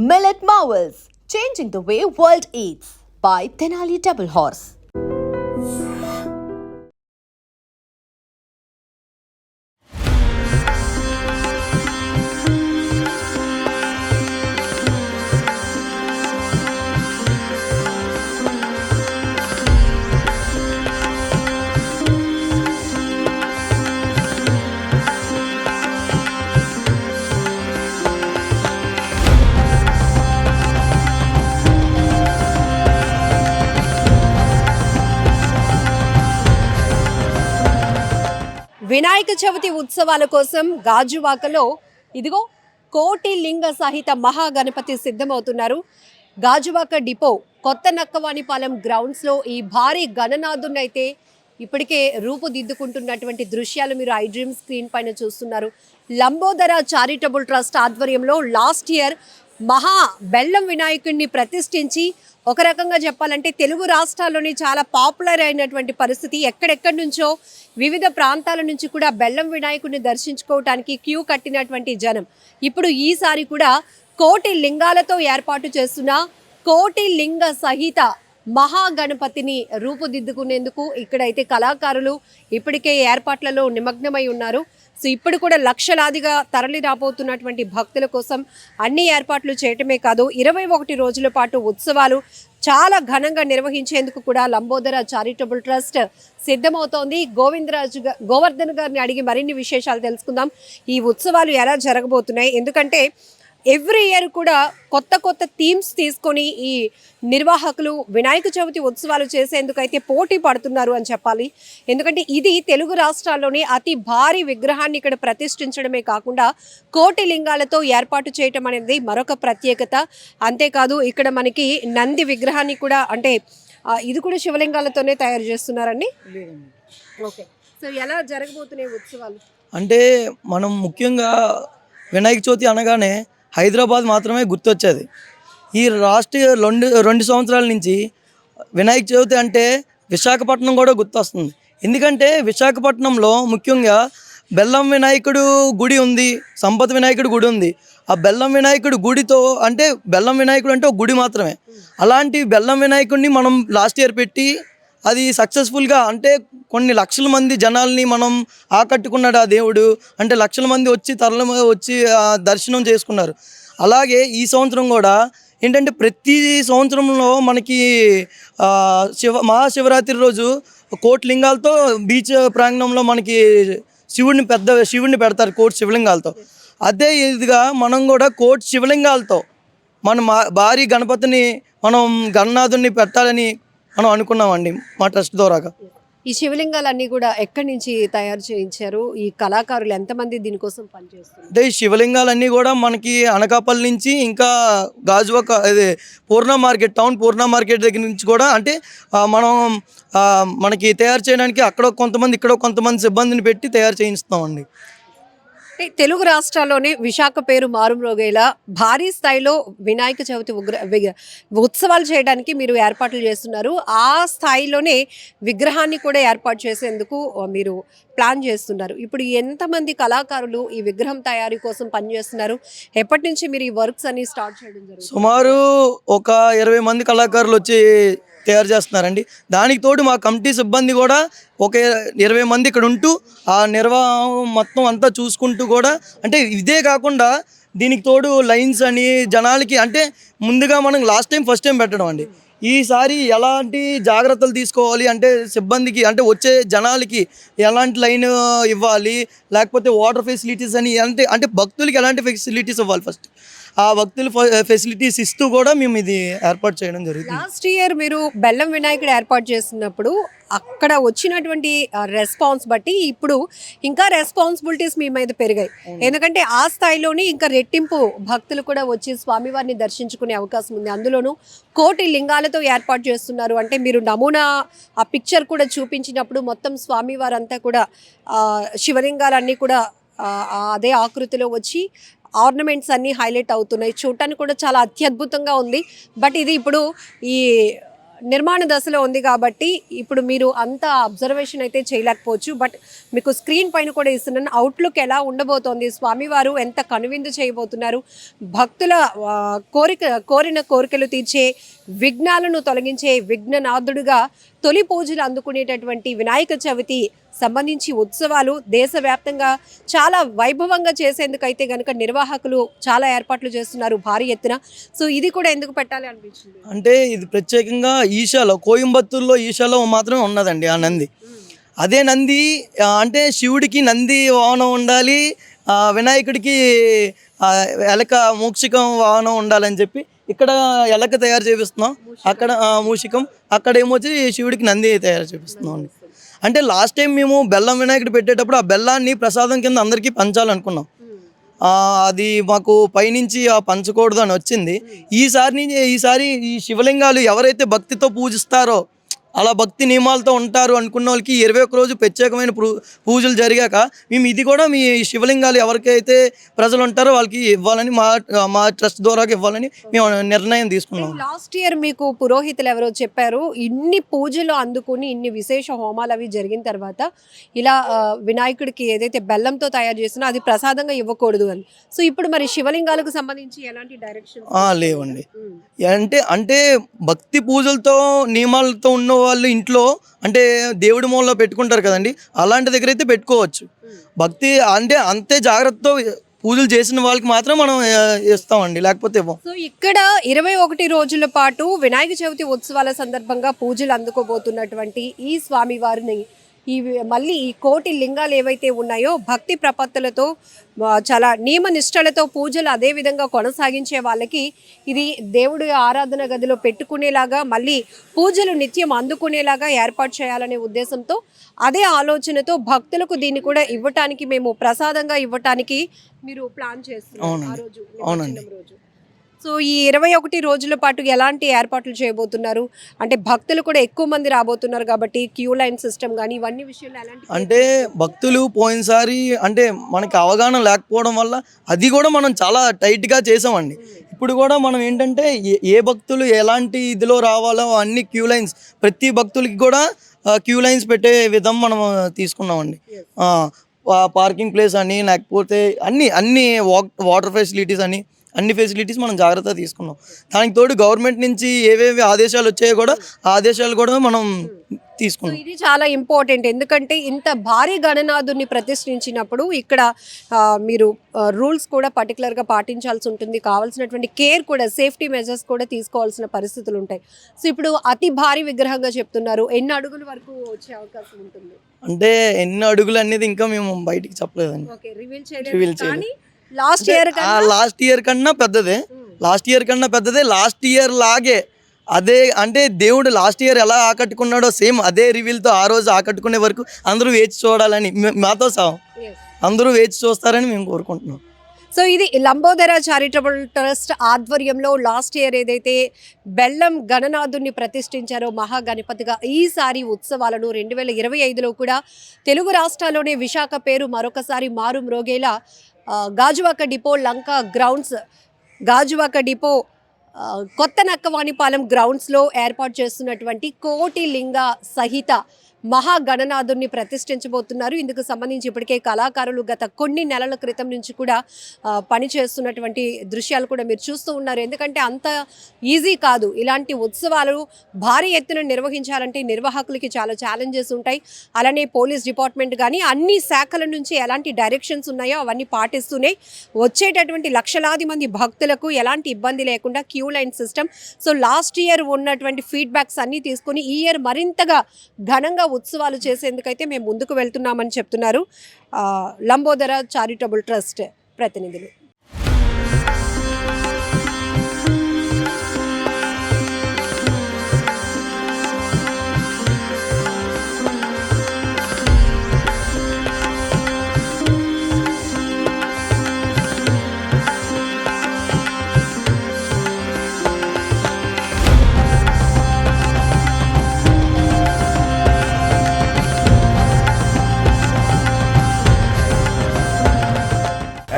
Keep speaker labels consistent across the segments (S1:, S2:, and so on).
S1: Millet Marvels, changing the way world eats by Tenali Double Horse.
S2: Vinayaka Chavithi ఉత్సవాల కోసం గాజువాకలో ఇదిగో కోటి లింగ సహిత మహాగణపతి సిద్ధమవుతున్నారు. గాజువాక డిపో కొత్త నక్కవానిపాలెం గ్రౌండ్స్లో ఈ భారీ గణనాథునైతే ఇప్పటికే రూపుదిద్దుకుంటున్నటువంటి దృశ్యాలు మీరు ఐ డ్రీమ్ స్క్రీన్ పైన చూస్తున్నారు. లంబోదర చారిటబుల్ ట్రస్ట్ ఆధ్వర్యంలో లాస్ట్ ఇయర్ మహా బెల్లం వినాయకుడిని ప్రతిష్ఠించి ఒక రకంగా చెప్పాలంటే తెలుగు రాష్ట్రాల్లోని చాలా పాపులర్ అయినటువంటి పరిస్థితి. ఎక్కడెక్కడి నుంచో వివిధ ప్రాంతాల నుంచి కూడా బెల్లం వినాయకుడిని దర్శించుకోవటానికి క్యూ కట్టినటువంటి జనం ఇప్పుడు ఈసారి కూడా కోటి లింగాలతో ఏర్పాటు చేస్తున్న కోటి లింగ సహిత మహాగణపతిని రూపుదిద్దుకునేందుకు ఇక్కడైతే కళాకారులు ఇప్పటికే ఏర్పాట్లలో నిమగ్నమై ఉన్నారు. సో ఇప్పుడు కూడా లక్షలాదిగా తరలి రాబోతున్నటువంటి భక్తుల కోసం అన్ని ఏర్పాట్లు చేయటమే కాదు 21 రోజుల పాటు ఉత్సవాలు చాలా ఘనంగా నిర్వహించేందుకు కూడా లంబోదర చారిటబుల్ ట్రస్ట్ సిద్ధమవుతోంది. గోవర్ధన్ గారిని అడిగి మరిన్ని విశేషాలు తెలుసుకుందాం. ఈ ఉత్సవాలు ఎలా జరగబోతున్నాయి, ఎందుకంటే ఎవ్రీ ఇయర్ కూడా కొత్త కొత్త థీమ్స్ తీసుకొని ఈ నిర్వాహకులు వినాయక చవితి ఉత్సవాలు చేసేందుకు అయితే పోటీ పడుతున్నారు అని చెప్పాలి. ఎందుకంటే ఇది తెలుగు రాష్ట్రాల్లోనే అతి భారీ విగ్రహాన్ని ఇక్కడ ప్రతిష్ఠించడమే కాకుండా కోటి లింగాలతో ఏర్పాటు చేయటం అనేది మరొక ప్రత్యేకత. అంతేకాదు ఇక్కడ మనకి నంది విగ్రహాన్ని కూడా అంటే ఇది కూడా శివలింగాలతోనే తయారు చేస్తున్నారండి. ఓకే, సో ఎలా జరగబోతున్నాయి ఉత్సవాలు
S3: అంటే మనం ముఖ్యంగా వినాయక చవితి అనగానే హైదరాబాద్ మాత్రమే గుర్తొచ్చేది. ఈ రాష్ట్రీయ రెండు సంవత్సరాల నుంచి వినాయక చవితి అంటే విశాఖపట్నం కూడా గుర్తొస్తుంది. ఎందుకంటే విశాఖపట్నంలో ముఖ్యంగా బెల్లం వినాయకుడు గుడి ఉంది, సంపత్ వినాయకుడు గుడి ఉంది. ఆ బెల్లం వినాయకుడు గుడితో అంటే బెల్లం వినాయకుడు అంటే ఒక గుడి మాత్రమే. అలాంటి బెల్లం వినాయకుడిని మనం లాస్ట్ ఇయర్ పెట్టి అది సక్సెస్ఫుల్గా అంటే కొన్ని లక్షల మంది జనాల్ని మనం ఆకట్టుకున్నాడు ఆ దేవుడు. అంటే లక్షల మంది వచ్చి వచ్చి దర్శనం చేసుకున్నారు. అలాగే ఈ సంవత్సరం కూడా ఏంటంటే ప్రతి సంవత్సరంలో మనకి మహాశివరాత్రి రోజు కోటి లింగాలతో బీచ్ ప్రాంగణంలో మనకి శివుడిని పెడతారు కోటి శివలింగాలతో. అదే ఇదిగా మనం కూడా కోటి శివలింగాలతో మన భారీ గణపతిని మనం గణనాథుని పెట్టాలని మనం అనుకున్నామండి మా ట్రస్ట్ ద్వారాగా.
S2: ఈ శివలింగాలన్నీ కూడా ఎక్కడి నుంచి తయారు చేయించారు? ఈ కళాకారులు ఎంతమంది దీనికోసం పనిచేస్తారు?
S3: అంటే ఈ శివలింగాలన్నీ కూడా మనకి అనకాపల్లి నుంచి ఇంకా గాజువాక అదే పూర్ణ మార్కెట్ టౌన్ పూర్ణ మార్కెట్ దగ్గర నుంచి కూడా అంటే మనం మనకి తయారు చేయడానికి అక్కడ కొంతమంది ఇక్కడ కొంతమంది సిబ్బందిని పెట్టి తయారు చేయిస్తామండి.
S2: తెలుగు రాష్ట్రాల్లోనే విశాఖ పేరు మారుమ్రోగేలా భారీ స్థాయిలో వినాయక చవితి ఉత్సవాలు చేయడానికి మీరు ఏర్పాట్లు చేస్తున్నారు. ఆ స్థాయిలోనే విగ్రహాన్ని కూడా ఏర్పాటు చేసేందుకు మీరు ప్లాన్ చేస్తున్నారు. ఇప్పుడు ఎంతమంది కళాకారులు ఈ విగ్రహం తయారీ కోసం పనిచేస్తున్నారు? ఎప్పటి నుంచి మీరు ఈ వర్క్స్ అన్ని స్టార్ట్ చేయడం జరుగుతుంది?
S3: సుమారు ఒక 20 మంది కళాకారులు వచ్చి తయారు చేస్తున్నారండి. దానికి తోడు మా కమిటీ సిబ్బంది కూడా ఒక 20 మంది ఇక్కడ ఉంటూ ఆ నిర్వాహం మొత్తం అంతా చూసుకుంటూ కూడా అంటే ఇదే కాకుండా దీనికి తోడు లైన్స్ అని జనాలకి అంటే ముందుగా మనం ఫస్ట్ టైం పెట్టడం అండి. ఈసారి ఎలాంటి జాగ్రత్తలు తీసుకోవాలి అంటే సిబ్బందికి అంటే వచ్చే జనాలకి ఎలాంటి లైన్ ఇవ్వాలి, లేకపోతే వాటర్ ఫెసిలిటీస్ అని అంటే భక్తులకి ఎలాంటి ఫెసిలిటీస్ ఇవ్వాలి, ఫస్ట్ ఆ భక్తులు ఫెసిలిటీస్ ఇస్తూ కూడా మేము ఇది ఏర్పాటు చేయడం జరుగుతుంది.
S2: లాస్ట్ ఇయర్ మీరు బెల్లం వినాయకుడు ఏర్పాటు చేస్తున్నప్పుడు అక్కడ వచ్చినటువంటి రెస్పాన్స్ బట్టి ఇప్పుడు ఇంకా రెస్పాన్సిబిలిటీస్ మీ మీద పెరిగాయి. ఎందుకంటే ఆ స్థాయిలోనే ఇంకా రెట్టింపు భక్తులు కూడా వచ్చి స్వామివారిని దర్శించుకునే అవకాశం ఉంది. అందులోనూ కోటి లింగాలతో ఏర్పాటు చేస్తున్నారు అంటే మీరు నమూనా ఆ పిక్చర్ కూడా చూపించినప్పుడు మొత్తం స్వామివారంతా కూడా శివలింగాలన్నీ కూడా అదే ఆకృతిలో వచ్చి ఆర్నమెంట్స్ అన్నీ హైలైట్ అవుతున్నాయి. చూడటానికి కూడా చాలా అత్యద్భుతంగా ఉంది. బట్ ఇది ఇప్పుడు ఈ నిర్మాణ దశలో ఉంది కాబట్టి ఇప్పుడు మీరు అంత అబ్జర్వేషన్ అయితే చేయలేకపోవచ్చు. బట్ మీకు స్క్రీన్ పైన కూడా ఇస్తున్నాను, అవుట్లుక్ ఎలా ఉండబోతోంది, స్వామివారు ఎంత కనువిందు చేయబోతున్నారు, భక్తుల కోరిన కోరికలు తీర్చే, విఘ్నాలను తొలగించే విఘ్ననాథుడుగా తొలి పూజలు అందుకునేటటువంటి వినాయక చవితి సంబంధించి ఉత్సవాలు దేశవ్యాప్తంగా చాలా వైభవంగా చేసేందుకైతే గనుక నిర్వాహకులు చాలా ఏర్పాట్లు చేస్తున్నారు భారీ ఎత్తున. సో ఇది కూడా ఎందుకు పెట్టాలి అనిపించింది?
S3: అంటే ఇది ప్రత్యేకంగా ఈషాలో, కోయంబత్తూరులో ఈషాలో మాత్రమే ఉన్నదండి ఆ నంది. అదే నంది అంటే శివుడికి నంది వాహనం ఉండాలి, వినాయకుడికి ఎలక మూషికం వాహనం ఉండాలని చెప్పి ఇక్కడ ఎలక తయారు చేపిస్తున్నాం, అక్కడ మూషికం, అక్కడ ఏమొచ్చి శివుడికి నంది తయారు చేపిస్తున్నాం అండి. అంటే లాస్ట్ టైం మేము బెల్లం వినాయకుడు పెట్టేటప్పుడు ఆ బెల్లాన్ని ప్రసాదం కింద అందరికీ పంచాలనుకున్నాం. అది మాకు పైనుంచి పంచకూడదు అని వచ్చింది. ఈసారి ఈ శివలింగాలు ఎవరైతే భక్తితో పూజిస్తారో, అలా భక్తి నియమాలతో ఉంటారు అనుకున్న వాళ్ళకి 21 రోజు ప్రత్యేకమైన పూజలు జరిగాక మేము ఇది కూడా మీ శివలింగాలు ఎవరికైతే ప్రజలు ఉంటారో వాళ్ళకి ఇవ్వాలని మా ట్రస్ట్ ద్వారా ఇవ్వాలని మేము నిర్ణయం తీసుకున్నాం.
S2: లాస్ట్ ఇయర్ మీకు పురోహితులు ఎవరో చెప్పారు, ఇన్ని పూజలు అందుకుని ఇన్ని విశేష హోమాలు అవి జరిగిన తర్వాత ఇలా వినాయకుడికి ఏదైతే బెల్లంతో తయారు చేసినా అది ప్రసాదంగా ఇవ్వకూడదు అని. సో ఇప్పుడు మరి శివలింగాలకు సంబంధించి ఎలాంటి డైరెక్షన్
S3: లేవండి. అంటే భక్తి పూజలతో నియమాలతో ఉన్న వాళ్ళు ఇంట్లో అంటే దేవుడి మూలలో పెట్టుకుంటారు కదండి, అలాంటి దగ్గర అయితే పెట్టుకోవచ్చు. భక్తి అంటే అంతే జాగ్రత్తతో పూజలు చేసిన వాళ్ళకి మాత్రం మనం ఇస్తామండి, లేకపోతే ఇవ్వం.
S2: సో ఇక్కడ 21 రోజుల పాటు వినాయక చవితి ఉత్సవాల సందర్భంగా పూజలు అందుకోబోతున్నటువంటి ఈ స్వామివారిని మళ్ళీ ఈ కోటి లింగాలు ఏవైతే ఉన్నాయో భక్తి ప్రపత్తులతో చాలా నియమ నిష్టలతో పూజలు అదే విధంగా కొనసాగించే వాళ్ళకి ఇది దేవుడి ఆరాధన గదిలో పెట్టుకునేలాగా, మళ్ళీ పూజలు నిత్యం అందుకునేలాగా ఏర్పాటు చేయాలనే ఉద్దేశంతో, అదే ఆలోచనతో భక్తులకు దీన్ని కూడా ఇవ్వటానికి, మేము ప్రసాదంగా ఇవ్వటానికి మీరు ప్లాన్ చేస్తున్నారు.
S3: అవునండి.
S2: సో ఈ 21 రోజుల పాటు ఎలాంటి ఏర్పాట్లు చేయబోతున్నారు? అంటే భక్తులు కూడా ఎక్కువ మంది రాబోతున్నారు కాబట్టి క్యూ లైన్ సిస్టమ్ కానీ ఇవన్నీ విషయాలు ఎలాంటి?
S3: అంటే భక్తులు పోయినసారి అంటే మనకి అవగాహన లేకపోవడం వల్ల అది కూడా మనం చాలా టైట్గా చేసామండి. ఇప్పుడు కూడా మనం ఏంటంటే ఏ భక్తులు ఎలాంటి ఇదిలో రావాలో అన్ని క్యూ లైన్స్, ప్రతి భక్తులకి కూడా క్యూ లైన్స్ పెట్టే విధం మనం తీసుకున్నామండి. పార్కింగ్ ప్లేస్ అని, లేకపోతే అన్ని వాటర్ ఫెసిలిటీస్ అని, అన్ని ఫెసిలిటీస్ మనం జాగ్రత్తగా తీసుకున్నాం. దానికి తోడు గవర్నమెంట్ నుంచి ఏవేవి ఆదేశాలు వచ్చాయో కూడా ఆ ఆదేశాలు కూడా మనం తీసుకున్నాం.
S2: ఇది చాలా ఇంపార్టెంట్, ఎందుకంటే ఇంత భారీ గణనాథుని ప్రతిష్ఠించినప్పుడు ఇక్కడ మీరు రూల్స్ కూడా పర్టికులర్గా పాటించాల్సి ఉంటుంది, కావాల్సినటువంటి కేర్ కూడా, సేఫ్టీ మెజర్స్ కూడా తీసుకోవాల్సిన పరిస్థితులు ఉంటాయి. సో ఇప్పుడు అతి భారీ విగ్రహంగా చెప్తున్నారు, ఎన్ని అడుగుల వరకు వచ్చే అవకాశం ఉంటుంది?
S3: అంటే ఎన్ని అడుగులు అనేది ఇంకా మేము బయటికి చెప్పలేదండి, రివీల్ చేయలేదు.
S2: లాస్ట్
S3: ఇయర్ కన్నా పెద్దదే, లాస్ట్ ఇయర్ లాగే అదే. అంటే దేవుడు లాస్ట్ ఇయర్ ఎలా ఆకట్టుకున్నాడో సేమ్ అదే రివీల్తో ఆ రోజు ఆకట్టుకునే వరకు అందరూ వేచి చూడాలని, మాతో సహా అందరూ వేచి చూస్తారని మేము కోరుకుంటున్నాం.
S2: సో ఇది లంబోదర చారిటబుల్ ట్రస్ట్ ఆధ్వర్యంలో లాస్ట్ ఇయర్ ఏదైతే బెల్లం గణనాథుని ప్రతిష్ఠించారో మహాగణపతిగా, ఈసారి ఉత్సవాలను 2025లో కూడా తెలుగు రాష్ట్రాల్లోనే విశాఖ పేరు మరొకసారి మారు మ్రోగేలా గాజువాక డిపో లంక గ్రౌండ్స్, గాజువాక డిపో కొత్త నక్కవాణిపాలెం గ్రౌండ్స్లో ఏర్పాటు చేస్తున్నటువంటి కోటి లింగ సహిత మహాగణనాథుని ప్రతిష్ఠించబోతున్నారు. ఇందుకు సంబంధించి ఇప్పటికే కళాకారులు గత కొన్ని నెలల క్రితం నుంచి కూడా పనిచేస్తున్నటువంటి దృశ్యాలు కూడా మీరు చూస్తూ ఉన్నారు. ఎందుకంటే అంత ఈజీ కాదు, ఇలాంటి ఉత్సవాలు భారీ ఎత్తున నిర్వహించాలంటే నిర్వాహకులకి చాలా ఛాలెంజెస్ ఉంటాయి. అలానే పోలీస్ డిపార్ట్మెంట్ కానీ అన్ని శాఖల నుంచి ఎలాంటి డైరెక్షన్స్ ఉన్నాయో అవన్నీ పాటిస్తూనే వచ్చేటటువంటి లక్షలాది మంది భక్తులకు ఎలాంటి ఇబ్బంది లేకుండా queue line system. So last year ఉన్నటువంటి ఫీడ్బ్యాక్స్ అన్నీ తీసుకుని ఈ ఇయర్ మరింతగా ఘనంగా ఉత్సవాలు చేసేందుకైతే మేము ముందుకు వెళ్తున్నామని చెప్తున్నారు లంబోదర చారిటబుల్ ట్రస్ట్ ప్రతినిధులు.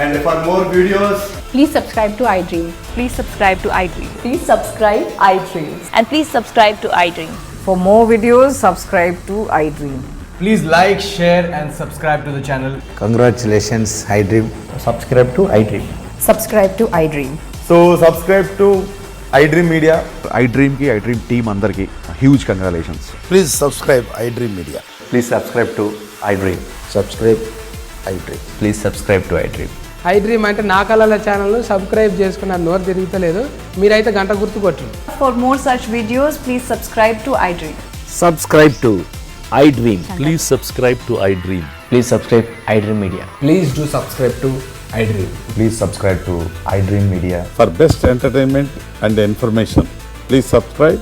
S4: And for more videos, Please subscribe to iDream.
S5: Please subscribe to iDream.
S1: Please subscribe iDream.
S5: And please subscribe to iDream.
S6: For more videos, subscribe to iDream.
S7: Please like, share and subscribe to the channel.
S8: Congratulations, iDream.
S7: Subscribe to iDream.
S6: Subscribe to iDream.
S9: So subscribe to iDream Media.
S10: iDream की iDream team अंदर की huge congratulations.
S8: Please subscribe iDream Media.
S9: Please subscribe to iDream.
S8: Subscribe iDream.
S9: Please subscribe to iDream.
S11: iDream అంటే నా కళల channel subscribe చేసుకున్న నోరు తిరుగుతలేదు మీరైతే గంట గుర్తు కొట్టండి.
S5: For more such videos, please subscribe to iDream.
S8: Subscribe to iDream.
S12: Please subscribe to iDream.
S9: Please subscribe iDream Media.
S7: Please do subscribe to iDream.
S9: Please subscribe to iDream Media.
S10: For best entertainment and information, please subscribe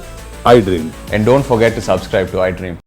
S10: iDream.
S9: And don't forget to subscribe to iDream.